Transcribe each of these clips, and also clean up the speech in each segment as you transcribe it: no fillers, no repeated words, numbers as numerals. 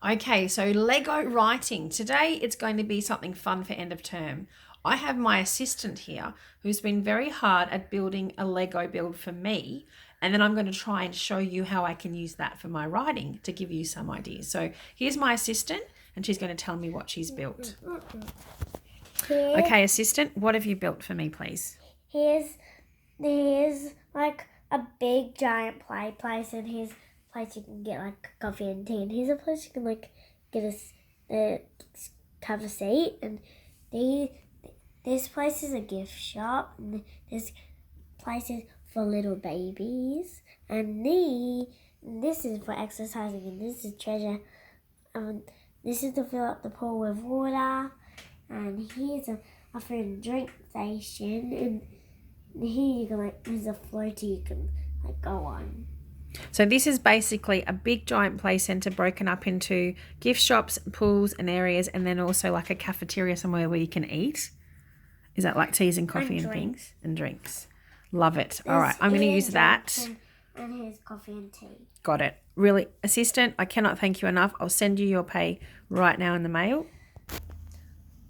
Okay, so Lego writing. Today it's going to be something fun for end of term. I have my assistant here who's been very hard at building a Lego build for me. And then I'm going to try and show you how I can use that for my writing to give you some ideas. So here's my assistant and she's going to tell me what she's built. Okay, assistant, what have you built for me, please? Here's like a big giant place, and here's a place you can get like coffee and tea, and here's a place you can like get a have a seat, and this place is a gift shop, and there's places for little babies, and this is for exercising, and this is treasure. This is to fill up the pool with water, and here's a food and drink station, and here you can there's a floaty you can go on. So this is basically a big giant play centre broken up into gift shops, pools and areas, and then also like a cafeteria somewhere where you can eat. Is that like teas and coffee and things? And drinks. Love it. All right, I'm going to use that. And here's coffee and tea. Got it. Really, assistant, I cannot thank you enough. I'll send you your pay right now in the mail.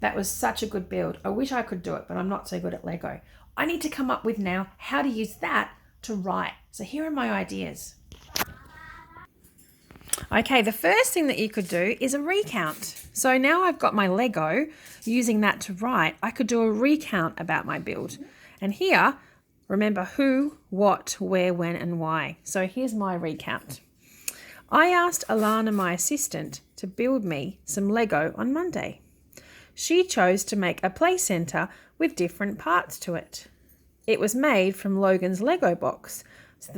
That was such a good build. I wish I could do it, but I'm not so good at Lego. I need to come up with now how to use that to write. So here are my ideas. Okay, the first thing that you could do is a recount. So now I've got my Lego, using that to write, I could do a recount about my build. And here, remember who, what, where, when, and why. So here's my recount. I asked Alana, my assistant, to build me some Lego on Monday. She chose to make a play centre with different parts to it. It was made from Logan's Lego box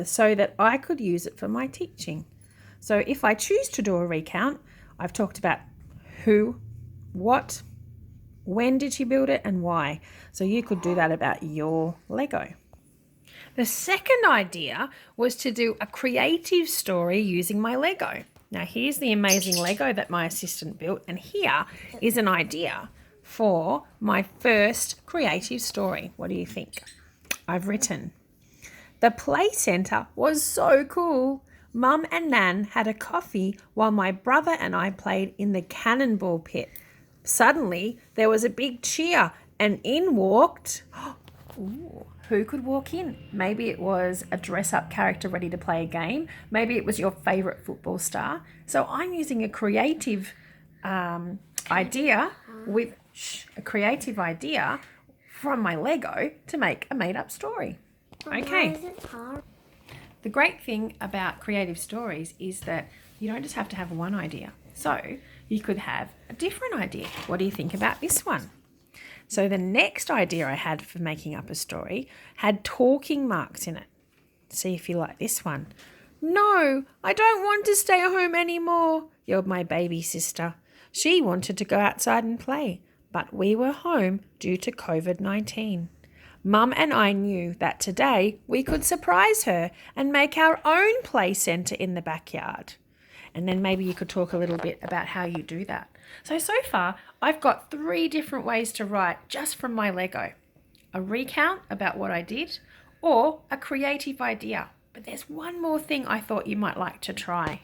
so that I could use it for my teaching. So if I choose to do a recount, I've talked about who, what, when did she build it, and why. So you could do that about your Lego. The second idea was to do a creative story using my Lego. Now here's the amazing Lego that my assistant built, and here is an idea for my first creative story. What do you think? I've written, the play centre was so cool. Mum and Nan had a coffee while my brother and I played in the cannonball pit. Suddenly there was a big cheer and in walked... Ooh, who could walk in? Maybe it was a dress-up character ready to play a game. Maybe it was your favourite football star. So I'm using a creative idea from my Lego to make a made-up story. Okay. The great thing about creative stories is that you don't just have to have one idea. So you could have a different idea. What do you think about this one? So the next idea I had for making up a story had talking marks in it. See if you like this one. No, I don't want to stay home anymore, yelled my baby sister. She wanted to go outside and play, but we were home due to COVID-19. Mum and I knew that today we could surprise her and make our own play centre in the backyard. And then maybe you could talk a little bit about how you do that. So far, I've got 3 different ways to write just from my Lego. A recount about what I did, or a creative idea. But there's one more thing I thought you might like to try.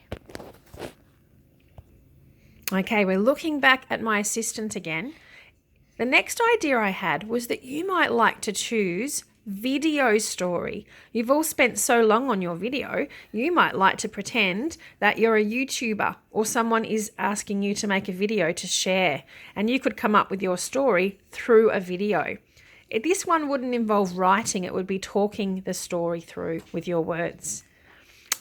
Okay, we're looking back at my assistant again. The next idea I had was that you might like to choose video story. You've all spent so long on your video, you might like to pretend that you're a YouTuber or someone is asking you to make a video to share, and you could come up with your story through a video. This one wouldn't involve writing, it would be talking the story through with your words.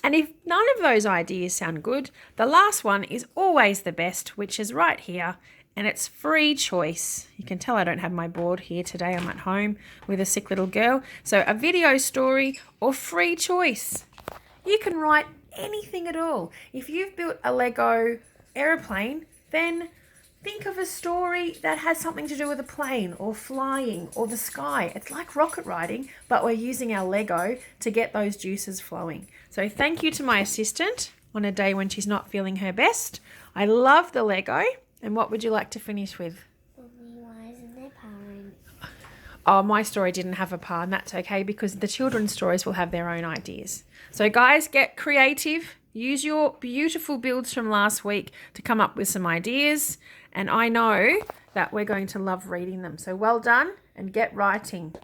And if none of those ideas sound good, the last one is always the best, which is right here. And it's free choice. You can tell I don't have my board here today. I'm at home with a sick little girl. So a video story or free choice. You can write anything at all. If you've built a Lego aeroplane, then think of a story that has something to do with a plane or flying or the sky. It's like rocket riding, but we're using our Lego to get those juices flowing. So thank you to my assistant on a day when she's not feeling her best. I love the Lego. And what would you like to finish with? Why isn't there powering? Oh, my story didn't have a pa, and that's okay because the children's stories will have their own ideas. So guys, get creative, use your beautiful builds from last week to come up with some ideas. And I know that we're going to love reading them. So well done and get writing.